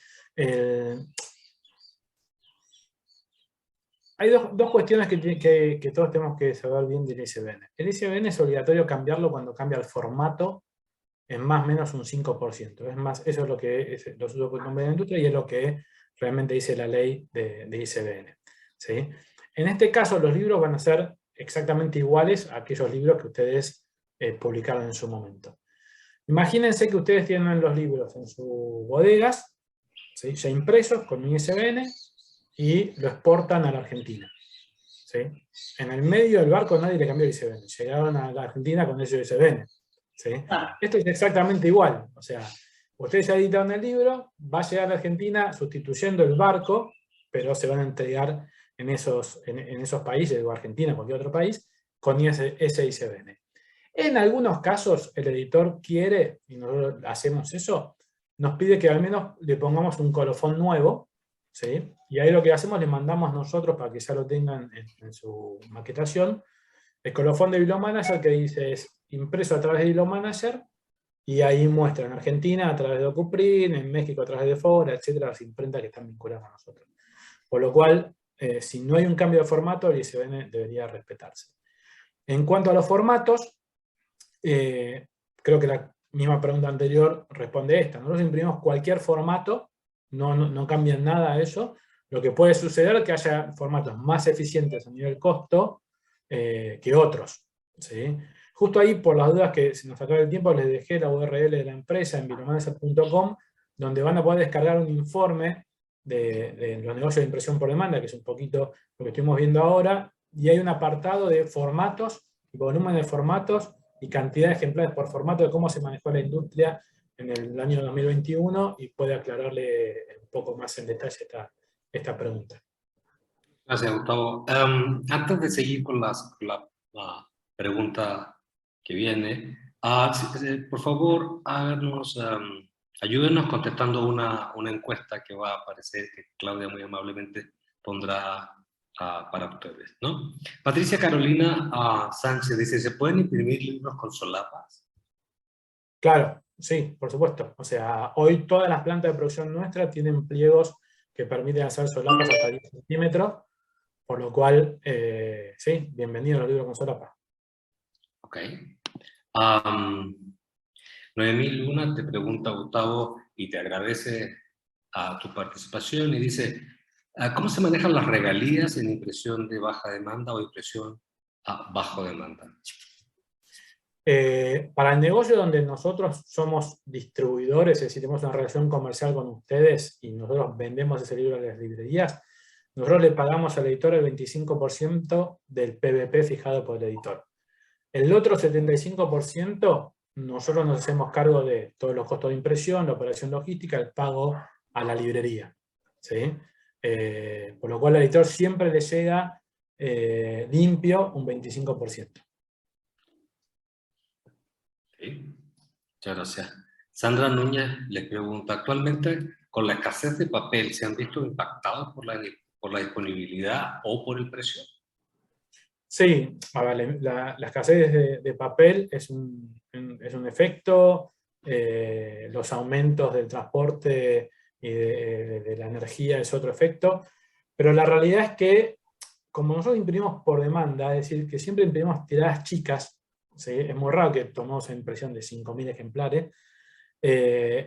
Hay dos cuestiones que todos tenemos que saber bien del ISBN. El ISBN es obligatorio cambiarlo cuando cambia el formato en más o menos un 5%. Es más, eso es lo que es los usos de la industria y es lo que realmente dice la ley de ISBN. ¿Sí? En este caso, los libros van a ser exactamente iguales a aquellos libros que ustedes publicaron en su momento. Imagínense que ustedes tienen los libros en sus bodegas, ¿sí? Ya impresos con un ISBN, y lo exportan a la Argentina. ¿Sí? En el medio del barco nadie le cambió el ISBN. Llegaron a la Argentina con ese ISBN. ¿Sí? Esto es exactamente igual. O sea, ustedes ya editaron el libro, va a llegar a la Argentina sustituyendo el barco, pero se van a entregar en esos países, o Argentina, o cualquier otro país, con ese ISBN. En algunos casos, el editor quiere, y nosotros hacemos eso, nos pide que al menos le pongamos un colofón nuevo, ¿sí? Y ahí lo que hacemos, le mandamos nosotros, para que ya lo tengan en su maquetación, el colofón de Bibliomanager, que dice es impreso a través de Bibliomanager, y ahí muestra en Argentina a través de DocuPrint, en México a través de Fora, etcétera, las imprentas que están vinculadas a nosotros. Por lo cual, si no hay un cambio de formato, el ISBN debería respetarse. En cuanto a los formatos, creo que la misma pregunta anterior responde esta. Nosotros imprimimos cualquier formato, no cambia nada a eso. Lo que puede suceder es que haya formatos más eficientes a nivel costo que otros. ¿Sí? Justo ahí, por las dudas que se nos acaba el tiempo, les dejé la URL de la empresa en bibliomanager.com, donde van a poder descargar un informe de los negocios de impresión por demanda, que es un poquito lo que estuvimos viendo ahora, y hay un apartado de formatos, volumen de formatos y cantidad de ejemplares por formato, de cómo se manejó la industria en el año 2021, y puede aclararle un poco más en detalle esta pregunta. Gracias, Gustavo. Antes de seguir con la pregunta que viene, por favor, ayúdenos contestando una encuesta que va a aparecer, que Claudia muy amablemente pondrá para ustedes, ¿no? Patricia Carolina Sánchez dice, ¿se pueden imprimir libros con solapas? Claro, sí, por supuesto. O sea, hoy todas las plantas de producción nuestras tienen pliegos que permiten hacer solapas hasta 10 centímetros, por lo cual, sí, bienvenidos los libros con solapa. Ok. Noemí Luna te pregunta, Gustavo, y te agradece a tu participación, y dice, ¿Cómo se manejan las regalías en impresión de baja demanda o impresión a bajo demanda? Para el negocio donde nosotros somos distribuidores, es decir, tenemos una relación comercial con ustedes y nosotros vendemos ese libro a las librerías, nosotros le pagamos al editor el 25% del PVP fijado por el editor. El otro 75%, nosotros nos hacemos cargo de todos los costos de impresión, la operación logística, el pago a la librería, ¿sí? Por lo cual al editor siempre le llega limpio un 25%. Sí. Muchas gracias. Sandra Núñez les pregunta, actualmente con la escasez de papel, ¿se han visto impactados por la disponibilidad o por el precio? Sí, a ver, la escasez de papel es un efecto, los aumentos del transporte y de la energía es otro efecto, pero la realidad es que como nosotros imprimimos por demanda, es decir, que siempre imprimimos tiradas chicas, ¿sí? Es muy raro que tomemos impresión de 5.000 ejemplares,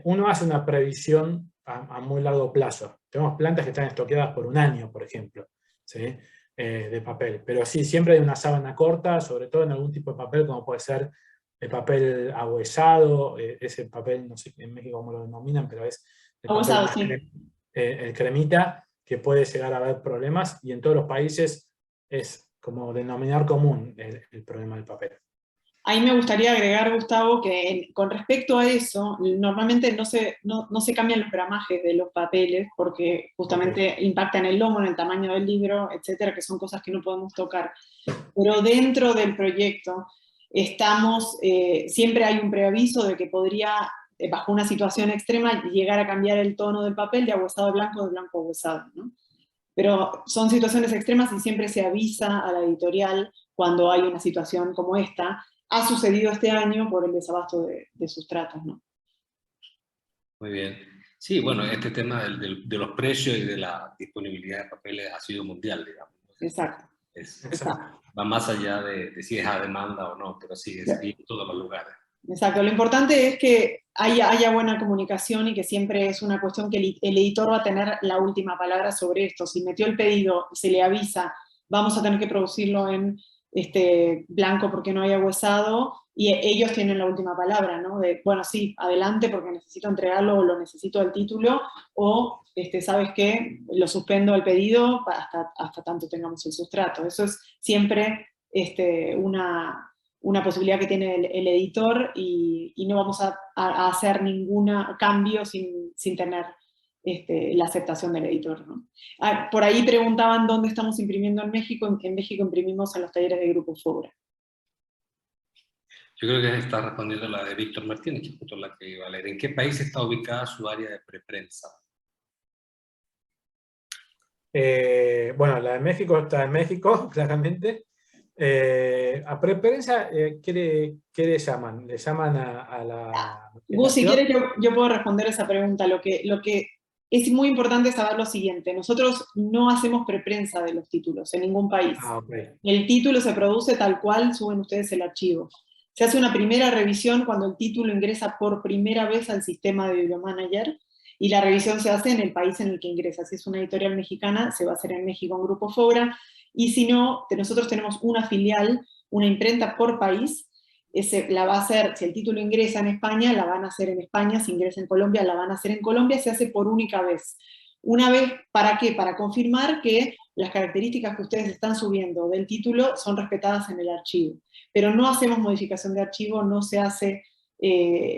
uno hace una previsión a muy largo plazo. Tenemos plantas que están estoqueadas por un año, por ejemplo, ¿sí? De papel. Pero sí, siempre hay una sábana corta, sobre todo en algún tipo de papel, como puede ser el papel ahuesado, ese papel, no sé en México cómo lo denominan, pero es el Ahuesado, papel, sí. el cremita, que puede llegar a haber problemas, y en todos los países es como denominar común el problema del papel. Ahí me gustaría agregar, Gustavo, que con respecto a eso, normalmente no se cambian los gramajes de los papeles porque justamente impactan el lomo, en el tamaño del libro, etcétera, que son cosas que no podemos tocar. Pero dentro del proyecto siempre hay un preaviso de que podría, bajo una situación extrema, llegar a cambiar el tono del papel de ahuesado a blanco, de blanco a ahuesado, ¿no? Pero son situaciones extremas y siempre se avisa a la editorial cuando hay una situación como esta. Ha sucedido este año por el desabasto de sustratos, ¿no? Muy bien. Sí, bueno, este tema de los precios y de la disponibilidad de papeles ha sido mundial, digamos. Exacto. Exacto. Va más allá de si es a demanda o no, pero sí, es en todos los lugares. Exacto. Lo importante es que haya buena comunicación y que siempre es una cuestión que el editor va a tener la última palabra sobre esto. Si metió el pedido, se le avisa, vamos a tener que producirlo en blanco porque no hay ahuesado, y ellos tienen la última palabra, ¿no? De, bueno, sí, adelante porque necesito entregarlo o lo necesito del título, o, ¿sabes qué? Lo suspendo el pedido hasta tanto tengamos el sustrato. Eso es siempre una posibilidad que tiene el editor y no vamos a hacer ningún cambio sin tener la aceptación del editor, ¿no? Por ahí preguntaban dónde estamos imprimiendo en México. En México imprimimos en los talleres de Grupo Fobra. Yo creo que está respondiendo la de Víctor Martínez, que es justo la que iba a leer. ¿En qué país está ubicada su área de preprensa? Bueno, la de México está en México, claramente. A preprensa, ¿qué le llaman? ¿Le llaman a la... Gus, si quieres yo puedo responder esa pregunta. Lo que es muy importante saber lo siguiente: nosotros no hacemos preprensa de los títulos en ningún país. Okay. El título se produce tal cual suben ustedes el archivo. Se hace una primera revisión cuando el título ingresa por primera vez al sistema de Bibliomanager, y la revisión se hace en el país en el que ingresa. Si es una editorial mexicana, se va a hacer en México en Grupo Fobra, y si no, nosotros tenemos una filial, una imprenta por país. La va a hacer, si el título ingresa en España, la van a hacer en España; si ingresa en Colombia, la van a hacer en Colombia. Se hace por única vez. Una vez, ¿para qué? Para confirmar que las características que ustedes están subiendo del título son respetadas en el archivo. Pero no hacemos modificación de archivo, no se hace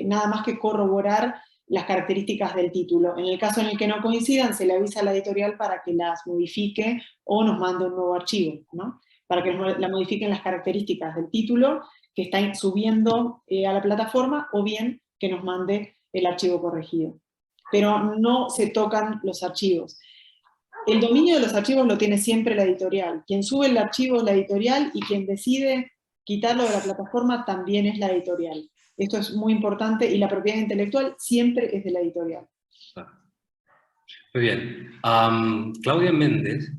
nada más que corroborar las características del título. En el caso en el que no coincidan, se le avisa a la editorial para que las modifique o nos mande un nuevo archivo, ¿no? Para que la modifiquen las características del título que está subiendo a la plataforma, o bien que nos mande el archivo corregido. Pero no se tocan los archivos. El dominio de los archivos lo tiene siempre la editorial. Quien sube el archivo es la editorial, y quien decide quitarlo de la plataforma también es la editorial. Esto es muy importante, y la propiedad intelectual siempre es de la editorial. Muy bien. Claudia Méndez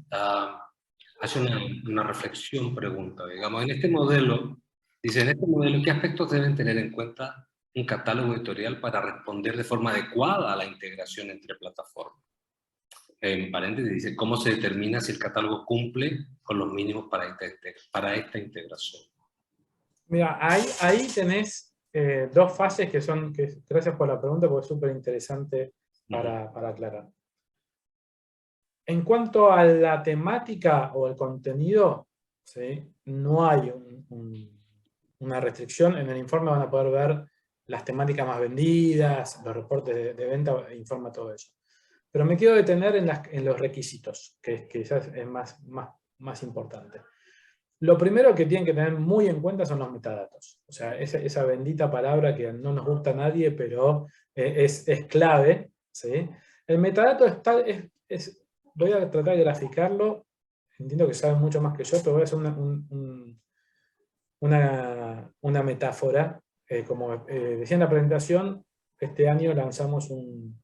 hace una reflexión, pregunta, digamos, en este modelo, ¿qué aspectos deben tener en cuenta un catálogo editorial para responder de forma adecuada a la integración entre plataformas? en paréntesis, dice, ¿cómo se determina si el catálogo cumple con los mínimos para esta integración? Mira, ahí tenés dos fases gracias por la pregunta, porque es súper interesante para aclarar. En cuanto a la temática o el contenido, ¿sí? No hay una restricción. En el informe van a poder ver las temáticas más vendidas, los reportes de venta, informa todo eso. Pero me quiero detener en los requisitos, que quizás es más importante. Lo primero que tienen que tener muy en cuenta son los metadatos. O sea, esa bendita palabra que no nos gusta a nadie, pero es clave, ¿sí? El metadato voy a tratar de graficarlo. Entiendo que saben mucho más que yo, pero voy a hacer una metáfora. Como decía en la presentación, este año lanzamos un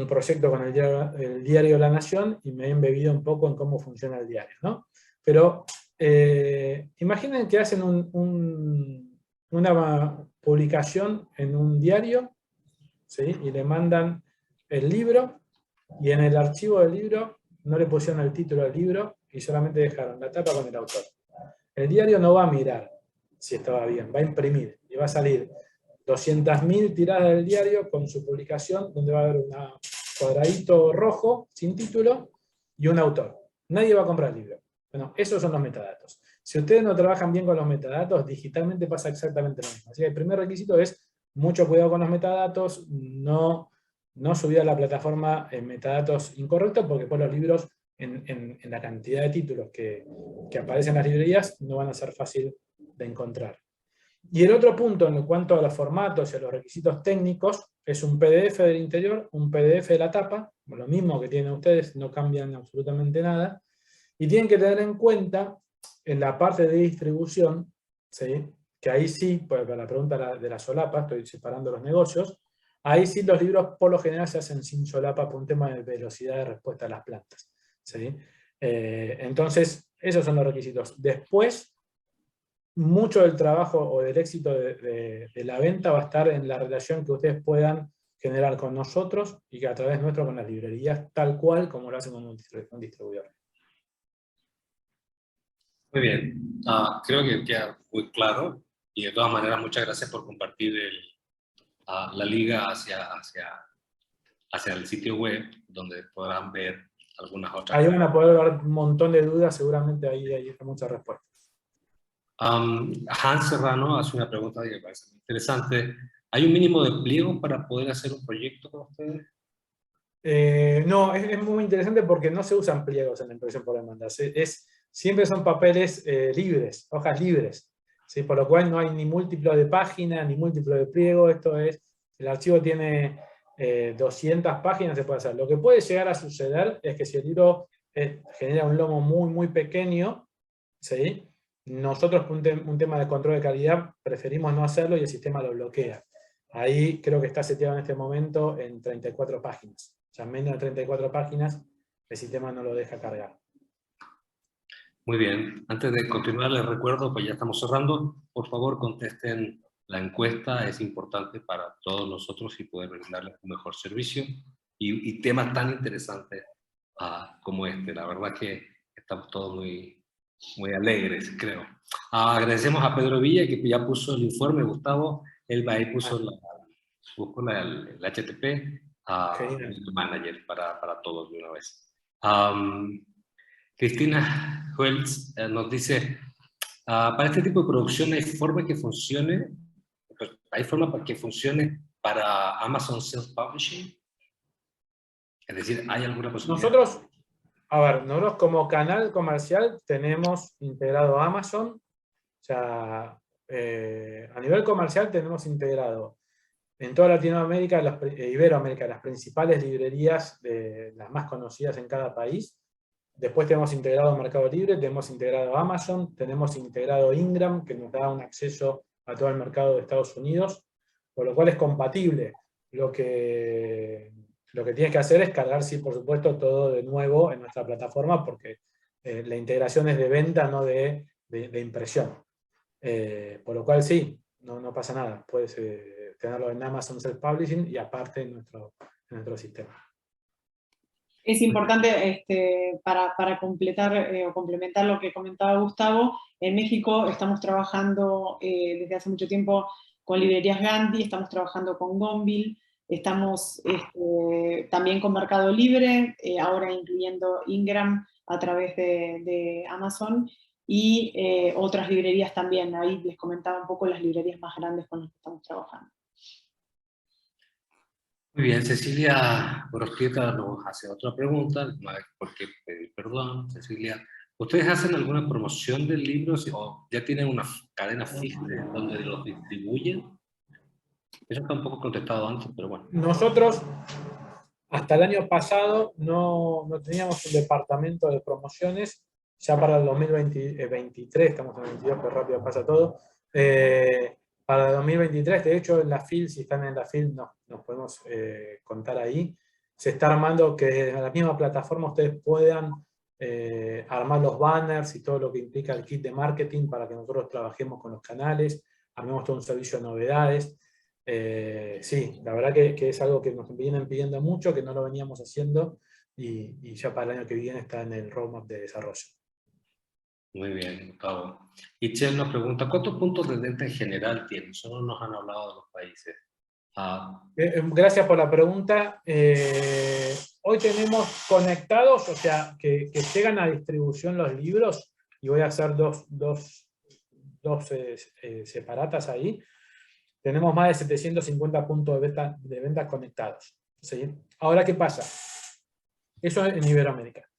proyecto con el diario La Nación y me he embebido un poco en cómo funciona el diario, ¿no? Pero imaginen que hacen una publicación en un diario, ¿sí? Y le mandan el libro, y en el archivo del libro no le pusieron el título del libro y solamente dejaron la tapa con el autor. El diario no va a mirar si estaba bien, va a imprimir y va a salir 200.000 tiradas del diario con su publicación, donde va a haber un cuadradito rojo sin título y un autor. Nadie va a comprar el libro. Bueno, esos son los metadatos. Si ustedes no trabajan bien con los metadatos, digitalmente pasa exactamente lo mismo. Así que el primer requisito es mucho cuidado con los metadatos, no subir a la plataforma metadatos incorrectos, porque después los libros, en la cantidad de títulos que aparecen en las librerías, no van a ser fácil de encontrar. Y el otro punto, en cuanto a los formatos y a los requisitos técnicos, es un PDF del interior, un PDF de la tapa, lo mismo que tienen ustedes, no cambian absolutamente nada, y tienen que tener en cuenta, en la parte de distribución, ¿sí? Que ahí sí, para la pregunta de la solapa, estoy separando los negocios, ahí sí los libros por lo general se hacen sin solapa por un tema de velocidad de respuesta a las plantas, ¿sí? Entonces, esos son los requisitos. Después, mucho del trabajo o del éxito de la venta va a estar en la relación que ustedes puedan generar con nosotros y que a través nuestro con las librerías, tal cual como lo hacen con un distribuidor. Muy bien, creo que queda muy claro y de todas maneras muchas gracias por compartir la liga hacia el sitio web donde podrán ver algunas otras. Ahí van a poder ver un montón de dudas, seguramente ahí está muchas respuestas. Hans Serrano hace una pregunta que me parece muy interesante. ¿Hay un mínimo de pliego para poder hacer un proyecto con ustedes? No, es muy interesante porque no se usan pliegos en la impresión por demanda. Siempre son papeles libres, hojas libres, ¿sí? Por lo cual no hay ni múltiplo de página, ni múltiplo de pliego. El archivo tiene 200 páginas, se puede hacer. Lo que puede llegar a suceder es que si el libro genera un lomo muy, muy pequeño, ¿sí? Nosotros, por un tema de control de calidad, preferimos no hacerlo y el sistema lo bloquea. Ahí creo que está seteado en este momento en 34 páginas. O sea, menos de 34 páginas, el sistema no lo deja cargar. Muy bien. Antes de continuar, les recuerdo, pues ya estamos cerrando, por favor contesten la encuesta, es importante para todos nosotros y poder brindarles un mejor servicio y temas tan interesantes como este. La verdad que estamos todos muy alegres, creo. Agradecemos a Pedro Villa, que ya puso el informe, Gustavo, él ahí puso buscó el HTTP, el manager para todos de una vez. Cristina Huelz nos dice, para este tipo de producción ¿hay forma que funcione? ¿Hay forma para que funcione para Amazon Self-Publishing? Es decir, ¿hay alguna posibilidad? Nosotros como canal comercial tenemos integrado Amazon. O sea, a nivel comercial tenemos integrado en toda Latinoamérica, Iberoamérica, las principales librerías, las más conocidas en cada país. Después tenemos integrado Mercado Libre, tenemos integrado Amazon, tenemos integrado Ingram, que nos da un acceso a todo el mercado de Estados Unidos, por lo cual es compatible. Lo que tienes que hacer es cargar, sí, por supuesto, todo de nuevo en nuestra plataforma, porque la integración es de venta, no de impresión. Por lo cual sí, no pasa nada. Puedes tenerlo en Amazon Self-Publishing y aparte en nuestro sistema. Es importante para completar o complementar lo que comentaba Gustavo. En México estamos trabajando desde hace mucho tiempo con librerías Gandhi, estamos trabajando con Gonville, estamos también con Mercado Libre, ahora incluyendo Ingram a través de Amazon, y otras librerías también. Ahí les comentaba un poco las librerías más grandes con las que estamos trabajando. Muy bien, Cecilia Gorosquieta nos hace otra pregunta, porque pedir perdón, Cecilia. ¿Ustedes hacen alguna promoción del libro o ya tienen una cadena fija de donde los distribuyen? Eso está un poco contestado antes, pero bueno. Nosotros, hasta el año pasado, no teníamos un departamento de promociones. Ya para el 2023, estamos en el 22, pero rápido pasa todo. Para el 2023, de hecho, en la FIL, si están en la FIL, nos podemos contar ahí. Se está armando que en la misma plataforma ustedes puedan armar los banners y todo lo que implica el kit de marketing para que nosotros trabajemos con los canales, armemos todo un servicio de novedades. Sí, la verdad que es algo que nos vienen pidiendo mucho, que no lo veníamos haciendo, y ya para el año que viene está en el roadmap de desarrollo. Muy bien, Gustavo. Itzel nos pregunta, ¿cuántos puntos de venta en general tienen? Solo nos han hablado de los países. Gracias por la pregunta. Hoy tenemos conectados, o sea, que llegan a distribución los libros, y voy a hacer dos separatas ahí. Tenemos más de 750 puntos de venta conectados. ¿Sí? Ahora, ¿qué pasa? Eso es en Iberoamérica.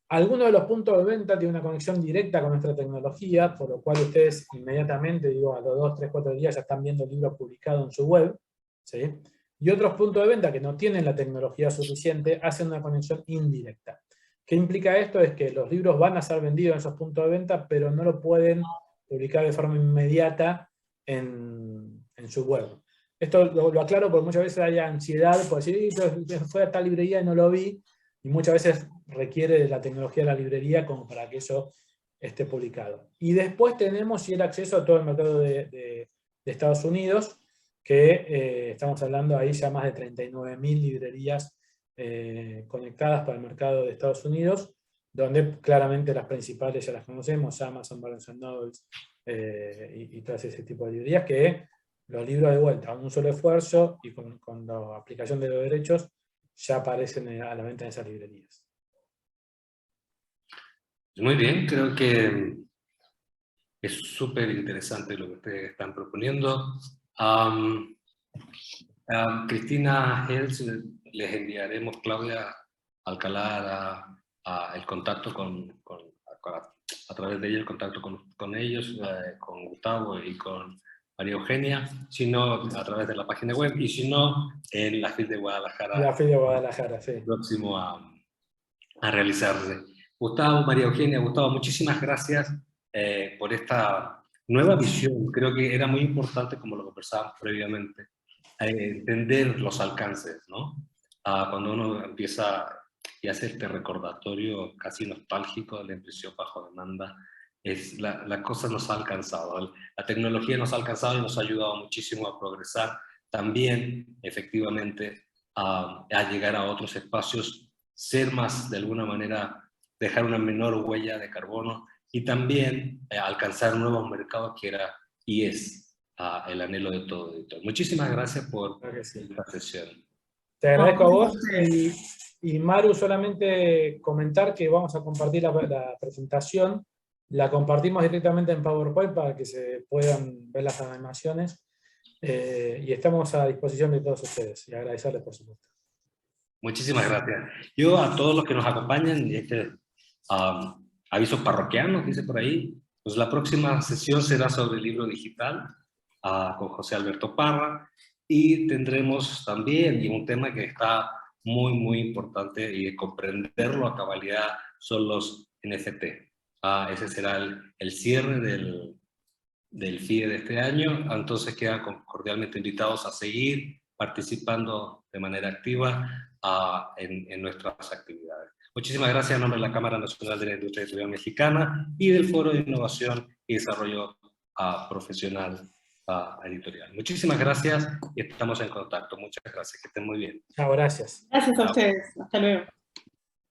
Algunos de los puntos de venta tienen una conexión directa con nuestra tecnología, por lo cual ustedes inmediatamente, digo, a los 2, 3, 4 días ya están viendo libros publicados en su web. ¿Sí? Y otros puntos de venta que no tienen la tecnología suficiente hacen una conexión indirecta. ¿Qué implica esto? Es que los libros van a ser vendidos en esos puntos de venta, pero no lo pueden publicar de forma inmediata en su web. Esto lo aclaro porque muchas veces hay ansiedad por decir, fue a tal librería y no lo vi, y muchas veces requiere de la tecnología de la librería como para que eso esté publicado. Y después tenemos el acceso a todo el mercado de Estados Unidos, que estamos hablando ahí ya más de 39.000 librerías conectadas para el mercado de Estados Unidos, donde claramente las principales ya las conocemos, Amazon, Barnes & Noble, y todo ese tipo de librerías, que los libros de vuelta a un solo esfuerzo y con la aplicación de los derechos ya aparecen a la venta en esas librerías. Muy bien, creo que es súper interesante lo que ustedes están proponiendo. Cristina Hels, les enviaremos, Claudia Alcalá, el contacto a través de ella, el contacto con ellos, con Gustavo y con María Eugenia, sino a través de la página web, y si no, en la FIL de Guadalajara. La FIL de Guadalajara, sí. Próximo a realizarse. Gustavo, María Eugenia, Gustavo, muchísimas gracias por esta nueva visión. Creo que era muy importante, como lo conversábamos previamente, entender los alcances, ¿no? Cuando uno empieza y hace este recordatorio casi nostálgico de la impresión bajo demanda, la cosa nos ha alcanzado, la tecnología nos ha alcanzado y nos ha ayudado muchísimo a progresar, también efectivamente a llegar a otros espacios, ser más, de alguna manera, dejar una menor huella de carbono, y también alcanzar nuevos mercados, que era y es el anhelo de todo editor. Muchísimas gracias por esta sesión. Te agradezco a vos, y Maru, solamente comentar que vamos a compartir la presentación. La compartimos directamente en PowerPoint para que se puedan ver las animaciones, y estamos a disposición de todos ustedes, y agradecerles por supuesto. Muchísimas gracias. Yo a todos los que nos acompañan, avisos parroquianos, dice por ahí, pues la próxima sesión será sobre el libro digital con José Alberto Parra, y tendremos también, y un tema que está muy, muy importante y de comprenderlo a cabalidad, son los NFT. Ese será el cierre del FIE de este año, entonces quedan cordialmente invitados a seguir participando de manera activa en nuestras actividades. Muchísimas gracias en nombre de la Cámara Nacional de la Industria Editorial Mexicana y del Foro de Innovación y Desarrollo Profesional Editorial. Muchísimas gracias y estamos en contacto. Muchas gracias, que estén muy bien. Chao, gracias. Gracias a ustedes. Hasta luego.